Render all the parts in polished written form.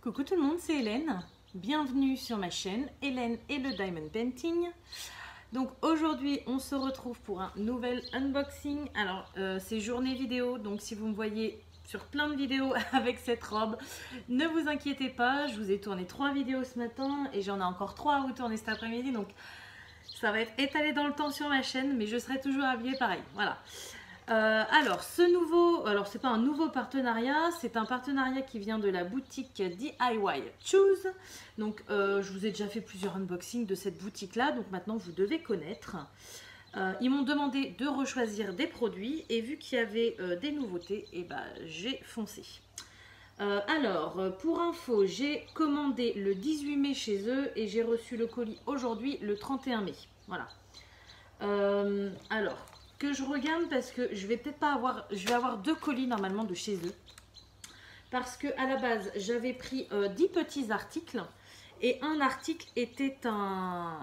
Coucou tout le monde, c'est Hélène. Bienvenue sur ma chaîne Hélène et le Diamond Painting. Donc aujourd'hui on se retrouve pour un nouvel unboxing. Alors c'est journée vidéo, donc si vous me voyez sur plein de vidéos avec cette robe, ne vous inquiétez pas, je vous ai tourné 3 vidéos ce matin et j'en ai encore 3 à vous tourner cet après-midi, donc ça va être étalé dans le temps sur ma chaîne, mais je serai toujours habillée pareil. Voilà. Alors c'est pas un nouveau partenariat, c'est un partenariat qui vient de la boutique DIY Choose. Donc je vous ai déjà fait plusieurs unboxings de cette boutique là, donc maintenant vous devez connaître. Ils m'ont demandé de rechoisir des produits et vu qu'il y avait des nouveautés, et ben j'ai foncé. Alors pour info, j'ai commandé le 18 mai chez eux et j'ai reçu le colis aujourd'hui le 31 mai. Voilà. Alors que je regarde parce que je vais peut-être pas avoir, je vais avoir 2 colis normalement de chez eux. Parce que à la base j'avais pris 10 petits articles et un article était un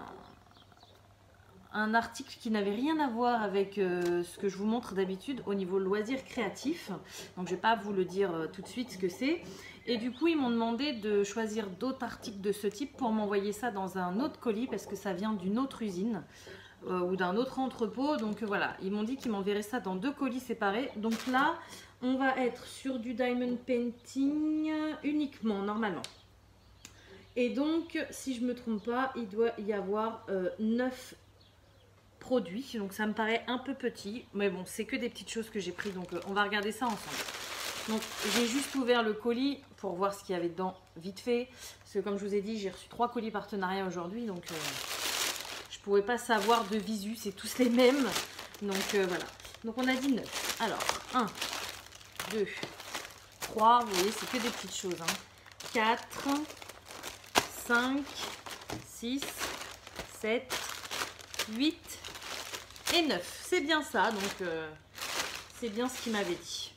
article qui n'avait rien à voir avec ce que je vous montre d'habitude au niveau loisirs créatifs. Donc je vais pas vous le dire tout de suite ce que c'est. Et du coup ils m'ont demandé de choisir d'autres articles de ce type pour m'envoyer ça dans un autre colis parce que ça vient d'une autre usine. Ou d'un autre entrepôt, donc voilà, ils m'ont dit qu'ils m'enverraient ça dans 2 colis séparés. Donc là on va être sur du diamond painting uniquement normalement, et donc si je me trompe pas il doit y avoir 9 produits, donc ça me paraît un peu petit, mais bon c'est que des petites choses que j'ai pris, donc on va regarder ça ensemble. Donc j'ai juste ouvert le colis pour voir ce qu'il y avait dedans vite fait, parce que comme je vous ai dit j'ai reçu 3 colis partenariat aujourd'hui, donc je pouvais pas savoir de visu, c'est tous les mêmes. Donc voilà. Donc on a dit 9. Alors 1, 2, 3, vous voyez c'est que des petites choses. 4, 5, 6, 7, 8 et 9. C'est bien ça, donc c'est bien ce qu'il m'avait dit.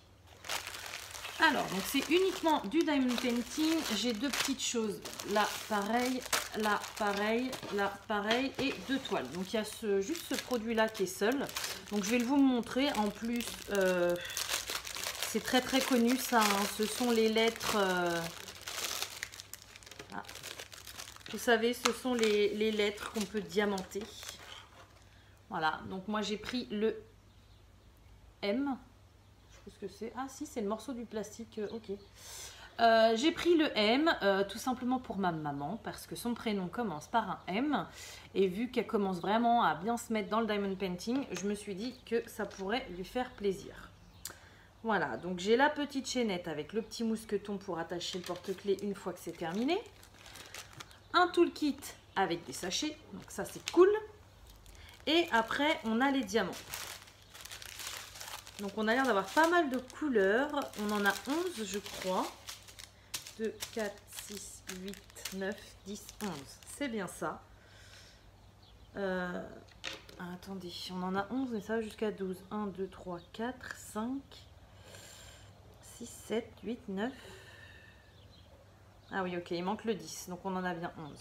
Alors, donc c'est uniquement du diamond painting. J'ai 2 petites choses. Là, pareil. Là, pareil. Là, pareil. Et 2 toiles. Donc, il y a juste ce produit-là qui est seul. Donc, je vais vous montrer. En plus, c'est très, très connu, ça. Ce sont les lettres... Vous savez, ce sont les lettres qu'on peut diamanter. Voilà. Donc, moi, j'ai pris le M. Ce que c'est. Ah si, c'est le morceau du plastique, ok. J'ai pris le M tout simplement pour ma maman parce que son prénom commence par un M et vu qu'elle commence vraiment à bien se mettre dans le diamond painting, je me suis dit que ça pourrait lui faire plaisir. Voilà, donc j'ai la petite chaînette avec le petit mousqueton pour attacher le porte-clés une fois que c'est terminé. Un toolkit avec des sachets, donc ça c'est cool. Et après on a les diamants. Donc on a l'air d'avoir pas mal de couleurs. On en a 11 je crois. 2, 4, 6, 8, 9, 10, 11. C'est bien ça. Attendez, on en a 11 mais ça va jusqu'à 12. 1, 2, 3, 4, 5, 6, 7, 8, 9. Ah oui ok, il manque le 10. Donc on en a bien 11.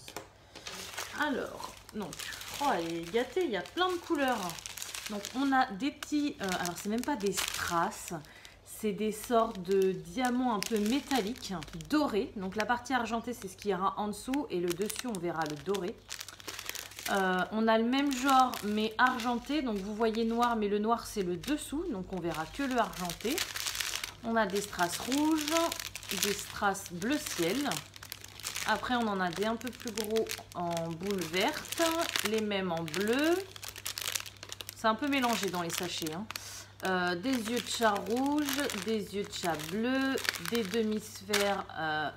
Alors, donc, oh elle est gâtée, il y a plein de couleurs. Donc on a des petits, alors c'est même pas des strass, c'est des sortes de diamants un peu métalliques, dorés. Donc la partie argentée c'est ce qui ira en dessous et le dessus on verra le doré. On a le même genre mais argenté, donc vous voyez noir mais le noir c'est le dessous, donc on verra que le argenté. On a des strass rouges, des strass bleu ciel. Après on en a des un peu plus gros en boule verte, les mêmes en bleu. C'est un peu mélangé dans les sachets. Des yeux de chat rouge, des yeux de chat bleu, des demi-sphères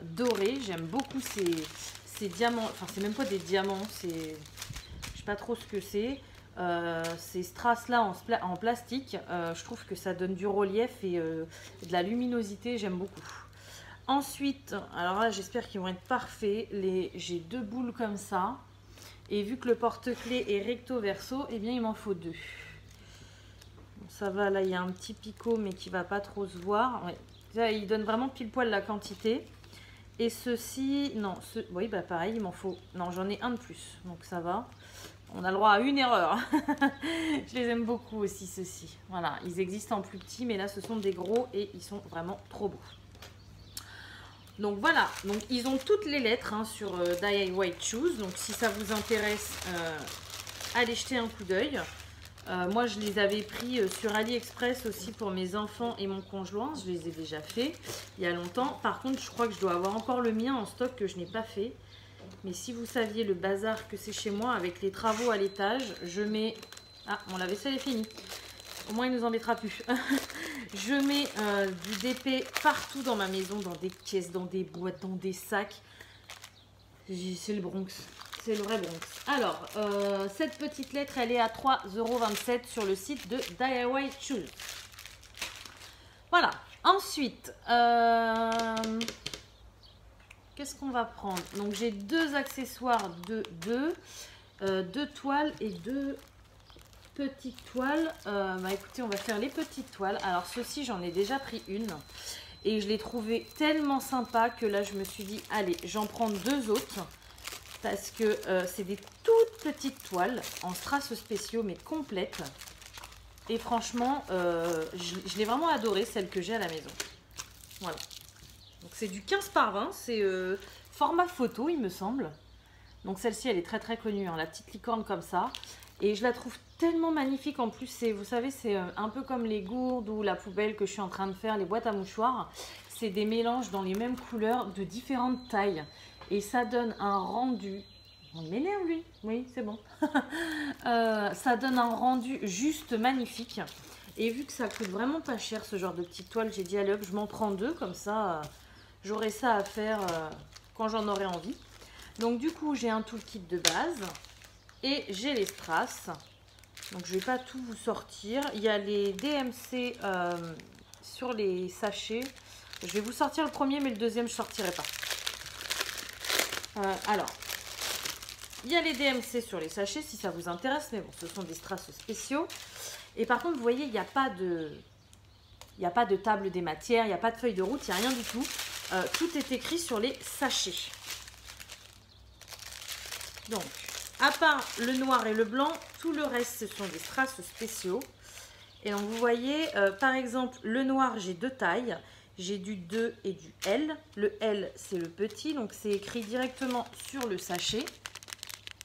dorées. J'aime beaucoup ces diamants. Enfin, c'est même pas des diamants. Je sais pas trop ce que c'est. Ces strass-là en plastique. Je trouve que ça donne du relief et de la luminosité. J'aime beaucoup. Ensuite, alors là, j'espère qu'ils vont être parfaits. J'ai 2 boules comme ça. Et vu que le porte-clés est recto verso, eh bien il m'en faut 2. Bon, ça va, là il y a un petit picot mais qui va pas trop se voir. Ouais. Là, il donne vraiment pile poil la quantité. Et ceci, non, oui bah pareil, il m'en faut. Non, j'en ai un de plus, donc ça va. On a le droit à une erreur. Je les aime beaucoup aussi ceux-ci. Voilà, ils existent en plus petit, mais là ce sont des gros et ils sont vraiment trop beaux. Donc voilà, donc ils ont toutes les lettres hein, sur DIY Choose. Donc si ça vous intéresse, allez jeter un coup d'œil. Moi je les avais pris sur AliExpress aussi pour mes enfants et mon conjoint. Je les ai déjà fait il y a longtemps. Par contre je crois que je dois avoir encore le mien en stock que je n'ai pas fait. Mais si vous saviez le bazar que c'est chez moi avec les travaux à l'étage, je mets... Ah, mon lave-vaisselle est fini. Au moins il ne nous embêtera plus. Je mets du DP partout dans ma maison, dans des caisses, dans des boîtes, dans des sacs. C'est le Bronx. C'est le vrai Bronx. Alors, cette petite lettre, elle est à 3,27 € sur le site de DIY Choose. Voilà. Ensuite, qu'est-ce qu'on va prendre? Donc, j'ai deux accessoires de deux toiles et deux petites toiles. Bah écoutez, on va faire les petites toiles. Alors, ceci, j'en ai déjà pris une. Et je l'ai trouvé tellement sympa que là, je me suis dit, allez, j'en prends deux autres. Parce que c'est des toutes petites toiles en strass spéciaux, mais complètes. Et franchement, je l'ai vraiment adoré, celle que j'ai à la maison. Voilà. Donc c'est du 15 par 20, c'est format photo, il me semble. Donc celle-ci, elle est très très connue, hein, la petite licorne comme ça. Et je la trouve tellement magnifique en plus. Vous savez, c'est un peu comme les gourdes ou la poubelle que je suis en train de faire, les boîtes à mouchoirs. C'est des mélanges dans les mêmes couleurs de différentes tailles. Et ça donne un rendu... On m'énerve lui. Oui, c'est bon. Ça donne un rendu juste magnifique. Et vu que ça coûte vraiment pas cher ce genre de petite toile, j'ai dit allez hop, je m'en prends deux. Comme ça, j'aurai ça à faire quand j'en aurai envie. Donc du coup, j'ai un toolkit de base. Et j'ai les strass. Donc je vais pas tout vous sortir. Il y a les DMC sur les sachets. Je vais vous sortir le premier, mais le deuxième, je ne sortirai pas. Alors, il y a les DMC sur les sachets, si ça vous intéresse. Mais bon, ce sont des strass spéciaux. Et par contre, vous voyez, il n'y a pas de table des matières, il n'y a pas de feuille de route, il n'y a rien du tout. Tout est écrit sur les sachets. Donc, à part le noir et le blanc, tout le reste, ce sont des strass spéciaux. Et donc, vous voyez, par exemple, le noir, j'ai deux tailles. J'ai du 2 et du L. Le L, c'est le petit, donc c'est écrit directement sur le sachet.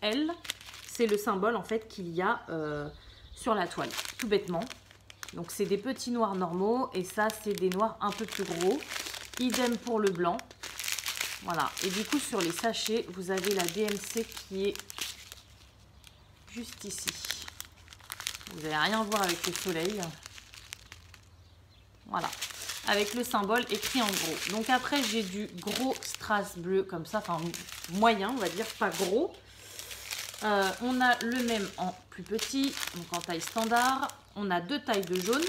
L, c'est le symbole, en fait, qu'il y a sur la toile, tout bêtement. Donc, c'est des petits noirs normaux, et ça, c'est des noirs un peu plus gros. Idem pour le blanc. Voilà. Et du coup, sur les sachets, vous avez la DMC qui est juste ici. Vous n'allez rien voir avec le soleil. Voilà. Avec le symbole écrit en gros. Donc après, j'ai du gros strass bleu comme ça, enfin moyen, on va dire, pas gros. On a le même en plus petit, donc en taille standard. On a deux tailles de jaune.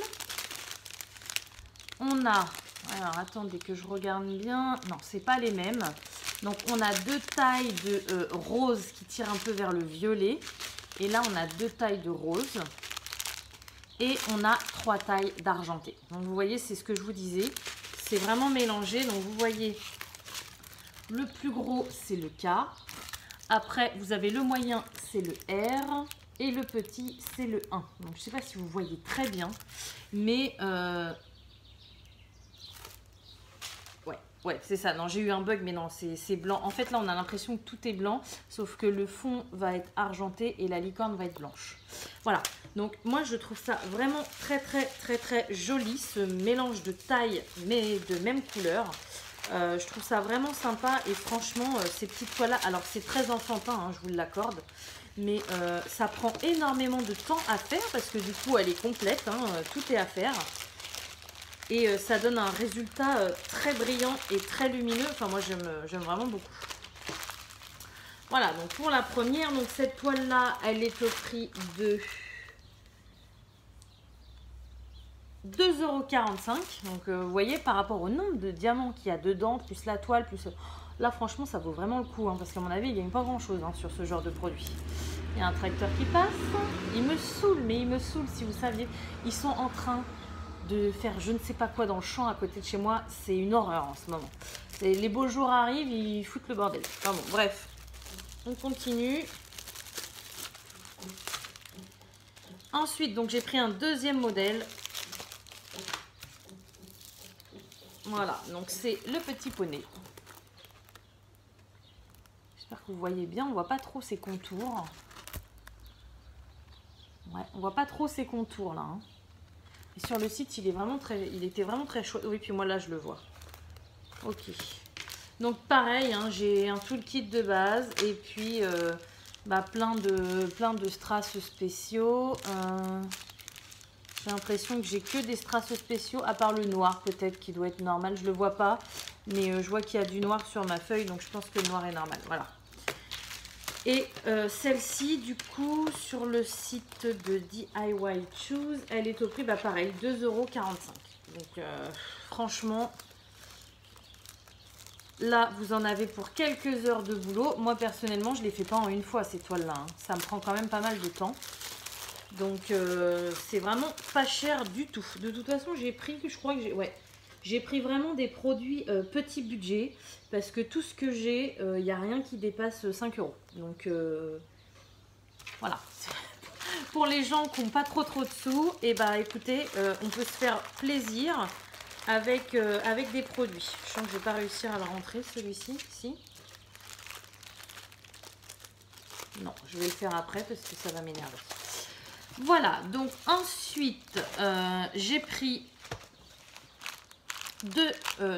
On a, alors attendez que je regarde bien, non, c'est pas les mêmes. Donc on a deux tailles de rose qui tirent un peu vers le violet. Et là, on a deux tailles de rose. Et on a trois tailles d'argenté. Donc vous voyez, c'est ce que je vous disais. C'est vraiment mélangé. Donc vous voyez, le plus gros, c'est le K. Après, vous avez le moyen, c'est le R. Et le petit, c'est le 1. Donc je ne sais pas si vous voyez très bien. Mais ouais, c'est ça. Non, j'ai eu un bug, mais non, c'est blanc. En fait, là, on a l'impression que tout est blanc, sauf que le fond va être argenté et la licorne va être blanche. Voilà. Donc, moi, je trouve ça vraiment très, très, très, très joli, ce mélange de taille, mais de même couleur. Je trouve ça vraiment sympa et franchement, ces petites toiles-là, alors c'est très enfantin, hein, je vous l'accorde, mais ça prend énormément de temps à faire parce que du coup, elle est complète, hein, tout est à faire. Et ça donne un résultat très brillant et très lumineux. Enfin, moi, j'aime vraiment beaucoup. Voilà, donc pour la première, donc cette toile-là, elle est au prix de 2,45 €. Donc, vous voyez, par rapport au nombre de diamants qu'il y a dedans, plus la toile, plus... Là, franchement, ça vaut vraiment le coup. Hein, parce qu'à mon avis, il n'y a pas grand-chose hein, sur ce genre de produit. Il y a un tracteur qui passe. Il me saoule, mais il me saoule, si vous saviez. Ils sont en train de faire je ne sais pas quoi dans le champ à côté de chez moi. C'est une horreur en ce moment. Les beaux jours arrivent, ils foutent le bordel. Enfin bon, bref. On continue. Ensuite, donc j'ai pris un deuxième modèle. Voilà, donc c'est le petit poney. J'espère que vous voyez bien, on voit pas trop ses contours. Ouais, on voit pas trop ses contours là. Hein. Et sur le site, il était vraiment très chouette. Oui, puis moi là, je le vois. Ok. Donc pareil, hein, j'ai un toolkit de base et puis plein de strass spéciaux. J'ai l'impression que j'ai que des strass spéciaux, à part le noir peut-être qui doit être normal. Je le vois pas, mais je vois qu'il y a du noir sur ma feuille, donc je pense que le noir est normal. Voilà. Et celle-ci, du coup, sur le site de DIY Choose, elle est au prix, pareil, 2,45 €. Donc franchement... Là, vous en avez pour quelques heures de boulot. Moi, personnellement, je ne les fais pas en une fois, ces toiles-là. Hein. Ça me prend quand même pas mal de temps. Donc, c'est vraiment pas cher du tout. De toute façon, j'ai pris, je crois que j'ai pris vraiment des produits petit budget. Parce que tout ce que j'ai, il n'y a rien qui dépasse 5 €. Donc, voilà. Pour les gens qui n'ont pas trop de sous, et écoutez, on peut se faire plaisir. Avec des produits. Je sens que je vais pas réussir à le rentrer celui-ci. Si. Non, je vais le faire après parce que ça va m'énerver. Voilà, donc ensuite, j'ai pris deux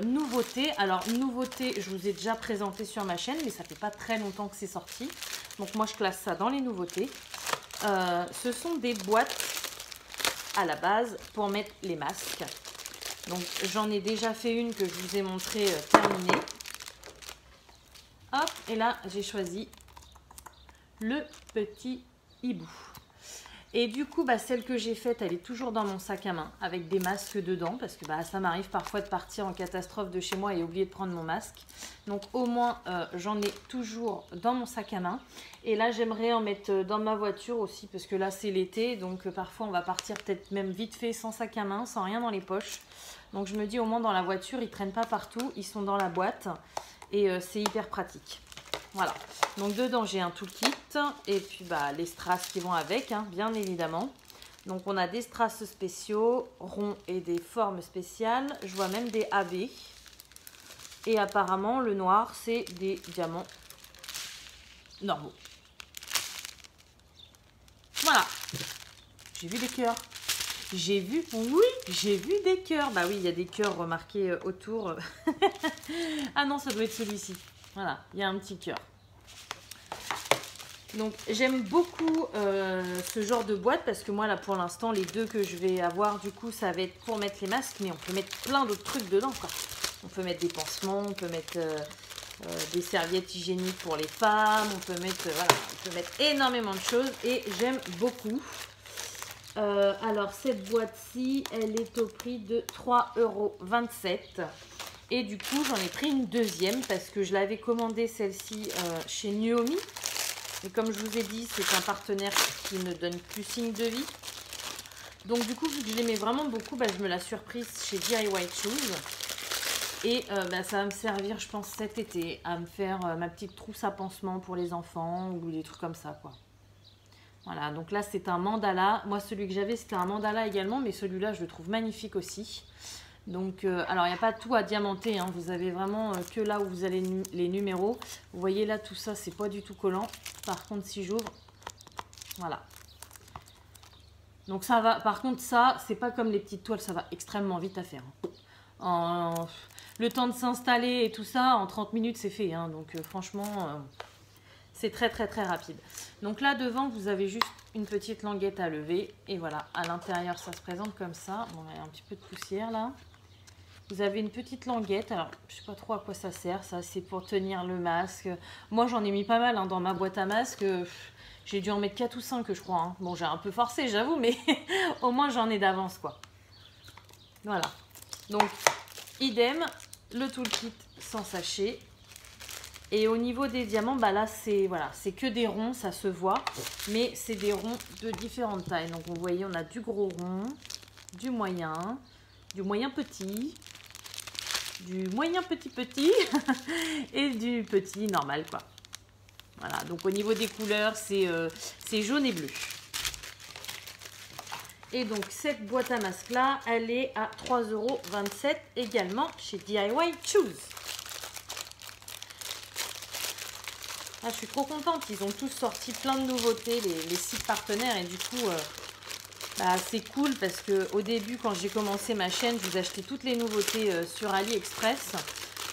nouveautés. Alors, nouveautés, je vous ai déjà présenté sur ma chaîne, mais ça fait pas très longtemps que c'est sorti. Donc, moi, je classe ça dans les nouveautés. Ce sont des boîtes à la base pour mettre les masques. Donc, j'en ai déjà fait une que je vous ai montré terminée. Hop, et là, j'ai choisi le petit hibou. Et du coup, celle que j'ai faite, elle est toujours dans mon sac à main avec des masques dedans parce que ça m'arrive parfois de partir en catastrophe de chez moi et oublier de prendre mon masque. Donc, au moins, j'en ai toujours dans mon sac à main. Et là, j'aimerais en mettre dans ma voiture aussi parce que là, c'est l'été. Donc, parfois, on va partir peut-être même vite fait sans sac à main, sans rien dans les poches. Donc, je me dis au moins dans la voiture, ils ne traînent pas partout. Ils sont dans la boîte et c'est hyper pratique. Voilà, donc dedans j'ai un toolkit et puis les strass qui vont avec, hein, bien évidemment. Donc on a des strass spéciaux, ronds et des formes spéciales. Je vois même des AB. Et apparemment le noir c'est des diamants normaux. Voilà, j'ai vu des cœurs. J'ai vu des cœurs. Bah oui, il y a des cœurs remarqués autour. Ah non, ça doit être celui-ci. Voilà, il y a un petit cœur. Donc j'aime beaucoup ce genre de boîte parce que moi là pour l'instant les deux que je vais avoir du coup ça va être pour mettre les masques, mais on peut mettre plein d'autres trucs dedans quoi. On peut mettre des pansements, on peut mettre des serviettes hygiéniques pour les femmes, on peut mettre on peut mettre énormément de choses et j'aime beaucoup. Alors cette boîte-ci elle est au prix de 3,27 €. Et du coup, j'en ai pris une deuxième parce que je l'avais commandée celle-ci chez Nuomi. Et comme je vous ai dit, c'est un partenaire qui ne donne plus signe de vie. Donc du coup, vu que je l'aimais vraiment beaucoup, je me l'ai surprise chez DIY Choose. Et ça va me servir, je pense, cet été à me faire ma petite trousse à pansement pour les enfants ou des trucs comme ça, quoi. Voilà, donc là, c'est un mandala. Moi, celui que j'avais, c'était un mandala également, mais celui-là, je le trouve magnifique aussi. Donc, alors, il n'y a pas tout à diamanter, hein. Vous avez vraiment que là où vous avez les numéros. Vous voyez là, tout ça, c'est pas du tout collant. Par contre, si j'ouvre, voilà. Donc, ça va. Par contre, ça, c'est pas comme les petites toiles, ça va extrêmement vite à faire. Le temps de s'installer et tout ça, en 30 minutes, c'est fait. Hein. Donc, franchement, c'est très, très, très rapide. Donc, là, devant, vous avez juste une petite languette à lever. Et voilà, à l'intérieur, ça se présente comme ça. Bon, il y a un petit peu de poussière là. Vous avez une petite languette, alors je ne sais pas trop à quoi ça sert, ça c'est pour tenir le masque. Moi j'en ai mis pas mal hein, dans ma boîte à masque, j'ai dû en mettre 4 ou 5 je crois. Hein. Bon j'ai un peu forcé j'avoue, mais au moins j'en ai d'avance quoi. Voilà, donc idem, le toolkit sans sachet. Et au niveau des diamants, là c'est que des ronds, ça se voit, mais c'est des ronds de différentes tailles. Donc vous voyez on a du gros rond, du moyen petit, du moyen petit et du petit normal quoi. Voilà, donc au niveau des couleurs c'est jaune et bleu. Et donc cette boîte à masque là elle est à 3,27 € également chez DIY Choose. Ah, je suis trop contente. Ils ont tous sorti plein de nouveautés, les sites partenaires. Et du coup, bah, c'est cool parce qu'au début, quand j'ai commencé ma chaîne, je vous achetais toutes les nouveautés sur AliExpress.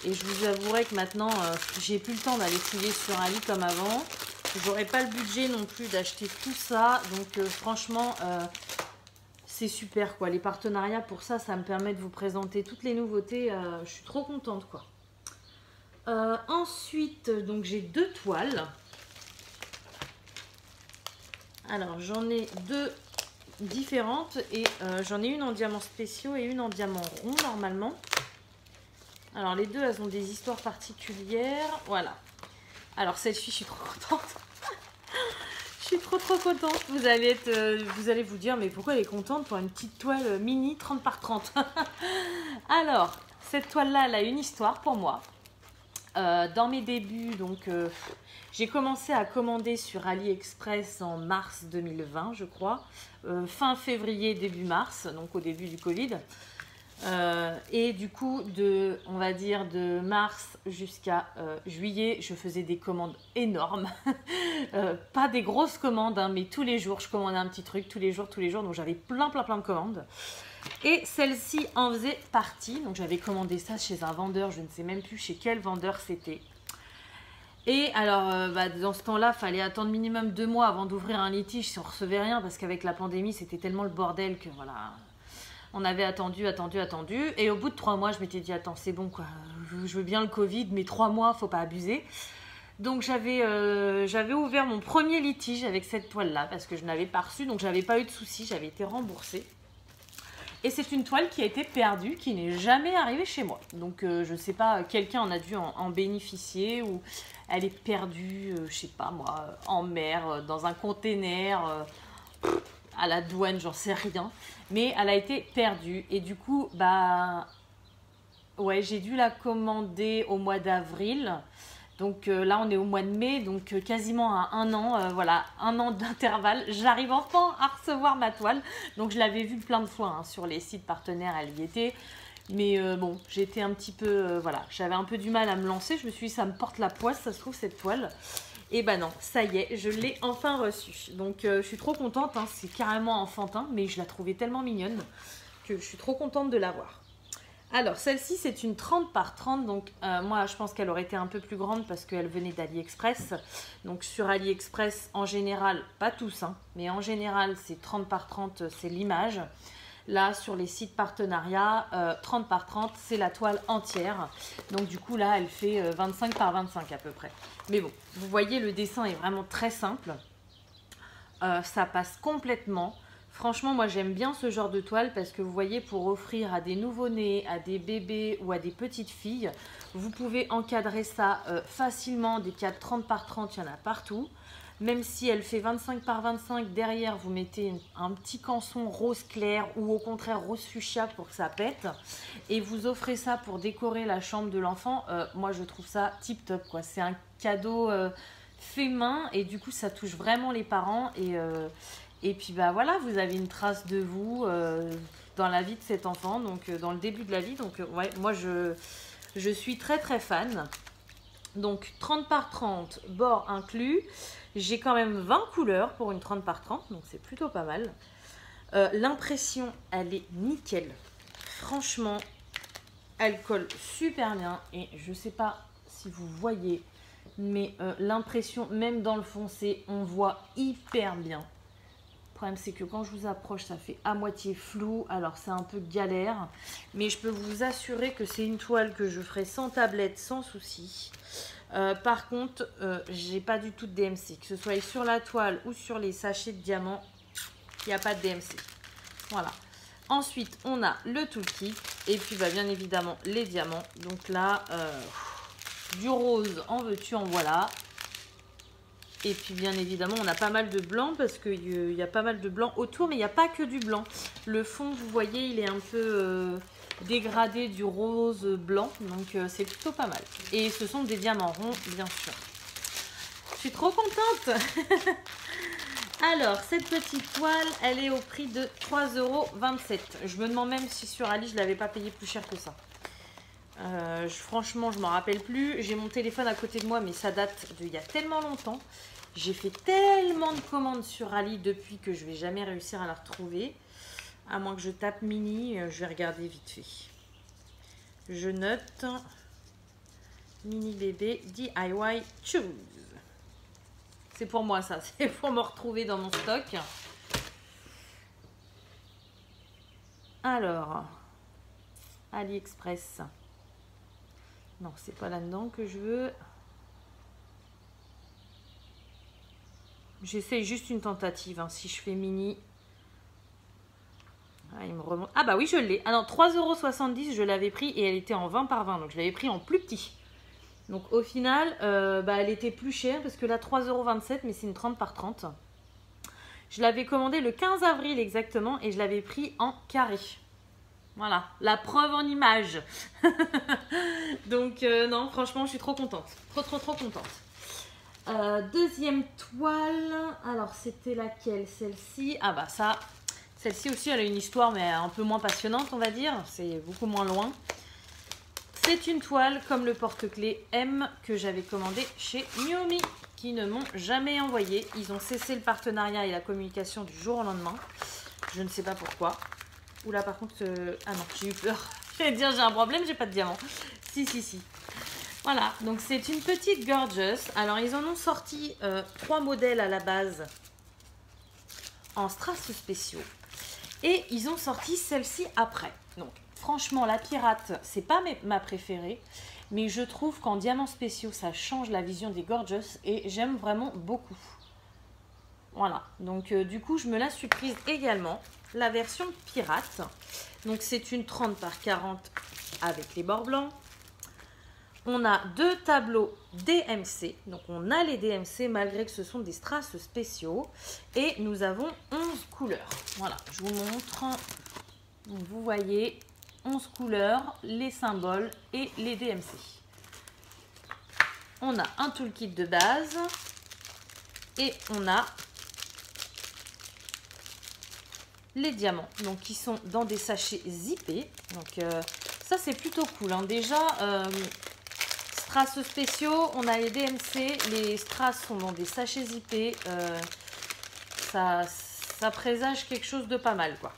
Et je vous avouerai que maintenant, j'ai plus le temps d'aller fouiller sur Ali comme avant. J'aurais pas le budget non plus d'acheter tout ça. Donc franchement, c'est super quoi. Les partenariats pour ça, ça me permet de vous présenter toutes les nouveautés. Je suis trop contente quoi. Ensuite, donc j'ai 2 toiles. Alors j'en ai 2 différentes et j'en ai une en diamants spéciaux et une en diamants ronds normalement. Alors les deux, elles ont des histoires particulières. Voilà. Alors celle-ci, je suis trop contente. Je suis trop contente. Vous allez vous dire, mais pourquoi elle est contente pour une petite toile mini 30 par 30? Alors, cette toile-là, elle a une histoire pour moi. Dans mes débuts, donc j'ai commencé à commander sur AliExpress en mars 2020, je crois. Fin février, début mars, donc au début du Covid. Et du coup, on va dire de mars jusqu'à juillet, je faisais des commandes énormes. Pas des grosses commandes, hein, mais tous les jours, je commandais un petit truc, tous les jours. Donc j'avais plein de commandes. Et celle-ci en faisait partie. Donc j'avais commandé ça chez un vendeur, je ne sais même plus chez quel vendeur c'était. Et alors, dans ce temps-là, il fallait attendre minimum 2 mois avant d'ouvrir un litige si on ne recevait rien, parce qu'avec la pandémie, c'était tellement le bordel que voilà... On avait attendu. Et au bout de 3 mois, je m'étais dit, attends, c'est bon, quoi. Je veux bien le Covid, mais 3 mois, faut pas abuser. Donc, j'avais ouvert mon premier litige avec cette toile-là, parce que je n'avais pas reçu, donc j'avais pas eu de soucis, j'avais été remboursée. Et c'est une toile qui a été perdue, qui n'est jamais arrivée chez moi. Donc, je ne sais pas, quelqu'un en a dû en bénéficier, ou elle est perdue, je sais pas moi, en mer, dans un container... à la douane, j'en sais rien, mais elle a été perdue et du coup, bah ouais, j'ai dû la commander au mois d'avril. Donc là, on est au mois de mai, donc quasiment à 1 an, voilà, 1 an d'intervalle. J'arrive enfin à recevoir ma toile. Donc je l'avais vue plein de fois hein, sur les sites partenaires, elle y était. Mais bon, j'étais un petit peu, voilà, j'avais un peu du mal à me lancer. Je me suis dit, ça me porte la poisse, ça se trouve, cette toile. Et bah non, ça y est, je l'ai enfin reçue. Donc je suis trop contente, hein, c'est carrément enfantin, mais je la trouvais tellement mignonne que je suis trop contente de l'avoir. Alors celle-ci c'est une 30 par 30, donc moi je pense qu'elle aurait été un peu plus grande parce qu'elle venait d'AliExpress. Donc sur AliExpress en général, pas tous, hein, mais en général c'est 30 par 30, c'est l'image. Là, sur les sites partenariats, 30 par 30, c'est la toile entière. Donc, du coup, là, elle fait 25 par 25 à peu près. Mais bon, vous voyez, le dessin est vraiment très simple. Ça passe complètement. Franchement, moi, j'aime bien ce genre de toile parce que vous voyez, pour offrir à des nouveau-nés, à des bébés ou à des petites filles, vous pouvez encadrer ça facilement. Des cadres 30 par 30, il y en a partout. Même si elle fait 25 par 25, derrière vous mettez un petit canson rose clair ou au contraire rose fuchsia pour que ça pète. Et vous offrez ça pour décorer la chambre de l'enfant. Moi je trouve ça tip top quoi. C'est un cadeau fait main et du coup ça touche vraiment les parents. Et puis bah voilà, vous avez une trace de vous dans la vie de cet enfant, donc dans le début de la vie. Donc ouais, moi je suis très fan. Donc 30 par 30, bord inclus. J'ai quand même 20 couleurs pour une 30 par 30, donc c'est plutôt pas mal. L'impression, elle est nickel. Franchement, elle colle super bien. Et je sais pas si vous voyez, mais l'impression, même dans le foncé, on voit hyper bien. Le problème, c'est que quand je vous approche, ça fait à moitié flou. Alors, c'est un peu galère. Mais je peux vous assurer que c'est une toile que je ferai sans tablette, sans souci. Par contre, j'ai pas du tout de DMC. Que ce soit sur la toile ou sur les sachets de diamants, il n'y a pas de DMC. Voilà. Ensuite, on a le toolkit. Et puis, bah, bien évidemment, les diamants. Donc là, du rose, en veux-tu, en voilà. Et puis, bien évidemment, on a pas mal de blanc parce qu'il y a pas mal de blanc autour. Mais il n'y a pas que du blanc. Le fond, vous voyez, il est un peu... dégradé du rose blanc, donc c'est plutôt pas mal. Et ce sont des diamants ronds, bien sûr. Je suis trop contente. Alors, cette petite toile, elle est au prix de 3,27 €. Je me demande même si sur Ali, je ne l'avais pas payé plus cher que ça. Franchement, je m'en rappelle plus. J'ai mon téléphone à côté de moi, mais ça date d'il y a tellement longtemps. J'ai fait tellement de commandes sur Ali depuis que je vais jamais réussir à la retrouver. À moins que je tape mini, je vais regarder vite fait. Je note mini bébé DIY Choose. C'est pour moi ça, c'est pour me retrouver dans mon stock. Alors, AliExpress. Non, c'est pas là-dedans que je veux. J'essaye juste une tentative. Hein. Si je fais mini. Ah, il me remonte. Ah bah oui, je l'ai. Ah non, 3,70 €, je l'avais pris et elle était en 20 par 20. Donc je l'avais pris en plus petit. Donc au final, elle était plus chère parce que là, 3,27 €, mais c'est une 30 par 30. Je l'avais commandé le 15 avril exactement et je l'avais pris en carré. Voilà, la preuve en image. Donc non, franchement, je suis trop contente. Trop contente. Deuxième toile. Alors, c'était laquelle? Celle-ci. Ah bah ça, celle-ci aussi, elle a une histoire, mais un peu moins passionnante, on va dire. C'est beaucoup moins loin. C'est une toile comme le porte-clés M que j'avais commandé chez Miomi, qui ne m'ont jamais envoyé. Ils ont cessé le partenariat et la communication du jour au lendemain. Je ne sais pas pourquoi. Oula, par contre, ah non, j'ai eu peur. Je vais dire, j'ai un problème, j'ai pas de diamant. Si. Voilà, donc c'est une petite Gorgeous. Alors, ils en ont sorti 3 modèles à la base en strass spéciaux. Et ils ont sorti celle-ci après. Donc, franchement, la pirate, c'est pas ma préférée. Mais je trouve qu'en diamants spéciaux, ça change la vision des Gorgeous. Et j'aime vraiment beaucoup. Voilà, donc du coup, je me la suis prise également. La version pirate. Donc, c'est une 30 par 40 avec les bords blancs. On a 2 tableaux DMC. Donc, on a les DMC malgré que ce sont des strass spéciaux. Et nous avons 11 couleurs. Voilà, je vous montre. Donc, vous voyez 11 couleurs, les symboles et les DMC. On a un toolkit de base. Et on a les diamants, donc qui sont dans des sachets zippés. Donc ça c'est plutôt cool. Hein. Déjà, strass spéciaux, on a les DMC, les strass sont dans des sachets zippés. Ça présage quelque chose de pas mal, quoi.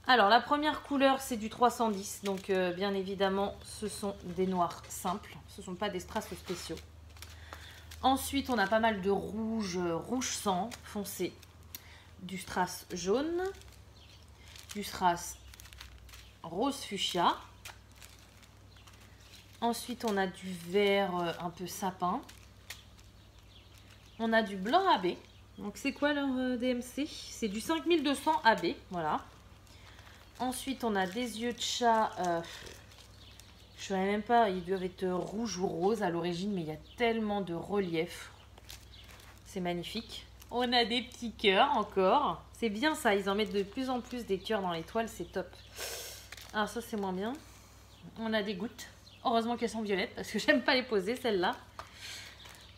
Alors la première couleur c'est du 310, donc bien évidemment ce sont des noirs simples, ce ne sont pas des strass spéciaux. Ensuite on a pas mal de rouge, rouge sang foncé. Du strass jaune, du strass rose fuchsia. Ensuite, on a du vert un peu sapin. On a du blanc AB. Donc, c'est quoi leur DMC? C'est du 5200 AB, voilà. Ensuite, on a des yeux de chat. Je ne sais même pas, ils doivent être rouge ou rose à l'origine, mais il y a tellement de relief. C'est magnifique. On a des petits cœurs encore. C'est bien ça, ils en mettent de plus en plus des cœurs dans les toiles, c'est top. Alors ça c'est moins bien. On a des gouttes. Heureusement qu'elles sont violettes parce que j'aime pas les poser celles-là.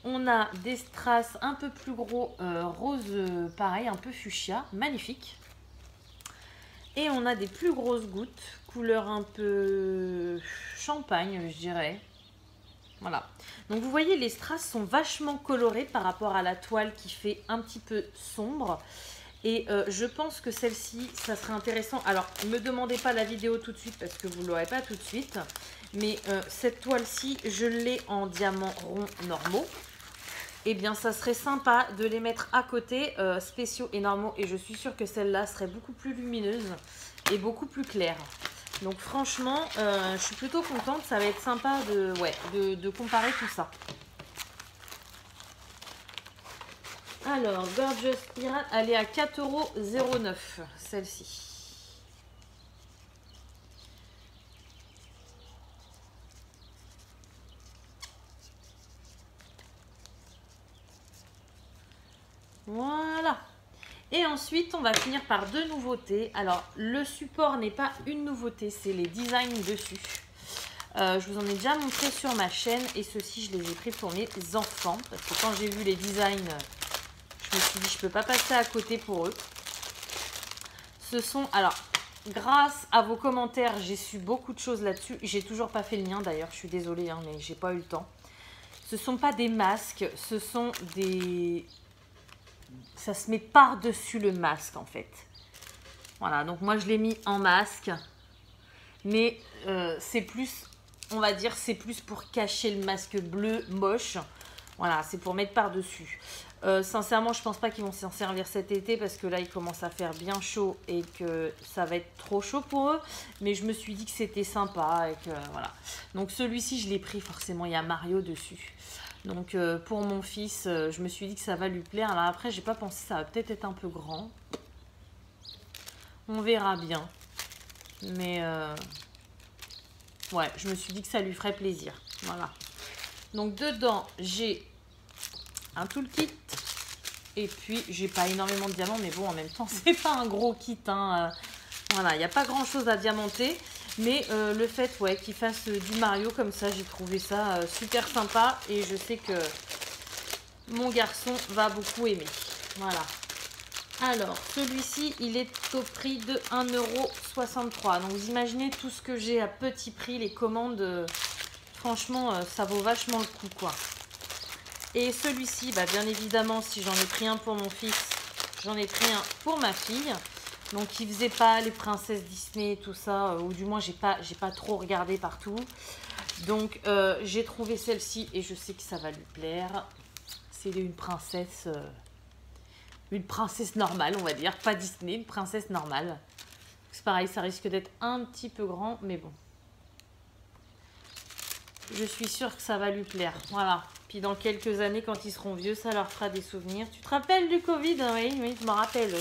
On a des strass un peu plus gros, rose pareil, un peu fuchsia, magnifique. Et on a des plus grosses gouttes, couleur un peu champagne je dirais. Voilà, donc vous voyez les strass sont vachement colorés par rapport à la toile qui fait un petit peu sombre. Et je pense que celle-ci, ça serait intéressant. Alors, ne me demandez pas la vidéo tout de suite parce que vous ne l'aurez pas tout de suite. Mais cette toile-ci, je l'ai en diamants ronds normaux. Eh bien, ça serait sympa de les mettre à côté, spéciaux et normaux. Et je suis sûre que celle-là serait beaucoup plus lumineuse et beaucoup plus claire. Donc franchement, je suis plutôt contente. Ça va être sympa de comparer tout ça. Alors, Gorgeous Pirate, elle est à 4,09 €, celle-ci. Voilà. Et ensuite, on va finir par 2 nouveautés. Alors, le support n'est pas une nouveauté, c'est les designs dessus. Je vous en ai déjà montré sur ma chaîne et ceux-ci, je les ai pris pour mes enfants. Parce que quand j'ai vu les designs, je me suis dit, je ne peux pas passer à côté pour eux. Ce sont, alors, grâce à vos commentaires, j'ai su beaucoup de choses là-dessus. J'ai toujours pas fait le lien d'ailleurs, je suis désolée, hein, mais j'ai pas eu le temps. Ce sont pas des masques, ce sont des... Ça se met par-dessus le masque en fait. Voilà, donc moi je l'ai mis en masque. Mais c'est plus, on va dire, c'est plus pour cacher le masque bleu moche. Voilà, c'est pour mettre par-dessus. Sincèrement, je pense pas qu'ils vont s'en servir cet été parce que là, il commence à faire bien chaud et que ça va être trop chaud pour eux. Mais je me suis dit que c'était sympa et que voilà. Donc celui-ci, je l'ai pris forcément, il y a Mario dessus. Donc pour mon fils, je me suis dit que ça va lui plaire. Alors après, j'ai pas pensé, ça va peut-être être un peu grand. On verra bien. Mais ouais, je me suis dit que ça lui ferait plaisir. Voilà. Donc dedans, j'ai un toolkit. Et puis, j'ai pas énormément de diamants. Mais bon, en même temps, c'est pas un gros kit. Hein. Voilà, il n'y a pas grand chose à diamanter. Mais le fait ouais, qu'il fasse du Mario comme ça, j'ai trouvé ça super sympa. Et je sais que mon garçon va beaucoup aimer. Voilà. Alors, celui-ci, il est au prix de 1,63 €. Donc, vous imaginez tout ce que j'ai à petit prix, les commandes, franchement, ça vaut vachement le coup, quoi. Et celui-ci, bah, bien évidemment, si j'en ai pris un pour mon fils, j'en ai pris un pour ma fille. Donc, il faisait pas les princesses Disney et tout ça, ou du moins, j'ai pas trop regardé partout. Donc, j'ai trouvé celle-ci et je sais que ça va lui plaire. C'est une princesse... Une princesse normale, on va dire. Pas Disney, une princesse normale. C'est pareil, ça risque d'être un petit peu grand, mais bon. Je suis sûre que ça va lui plaire. Voilà. Puis dans quelques années, quand ils seront vieux, ça leur fera des souvenirs. Tu te rappelles du Covid? Oui, oui, je me rappelle.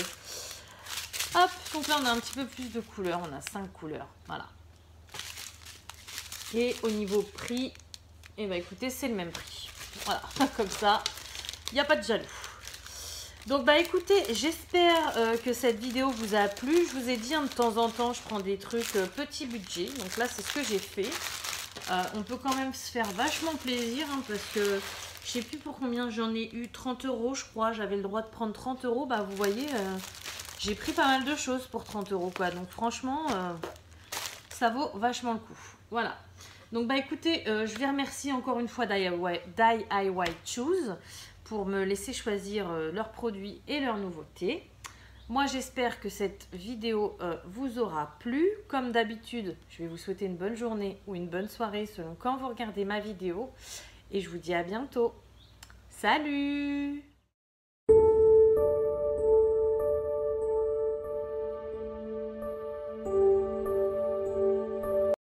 Hop, donc là, on a un petit peu plus de couleurs. On a 5 couleurs. Voilà. Et au niveau prix, eh ben, écoutez, c'est le même prix. Voilà, comme ça, il n'y a pas de jaloux. Donc bah écoutez, j'espère que cette vidéo vous a plu. Je vous ai dit, hein, de temps en temps, je prends des trucs petit budget. Donc là, c'est ce que j'ai fait. On peut quand même se faire vachement plaisir, hein, parce que je sais plus pour combien j'en ai eu. 30 € je crois. J'avais le droit de prendre 30 €. Bah vous voyez, j'ai pris pas mal de choses pour 30 € quoi. Donc franchement, ça vaut vachement le coup. Voilà. Donc bah écoutez, je vais remercier encore une fois DIY Choose pour me laisser choisir leurs produits et leurs nouveautés. Moi, j'espère que cette vidéo vous aura plu. Comme d'habitude, je vais vous souhaiter une bonne journée ou une bonne soirée selon quand vous regardez ma vidéo. Et je vous dis à bientôt. Salut!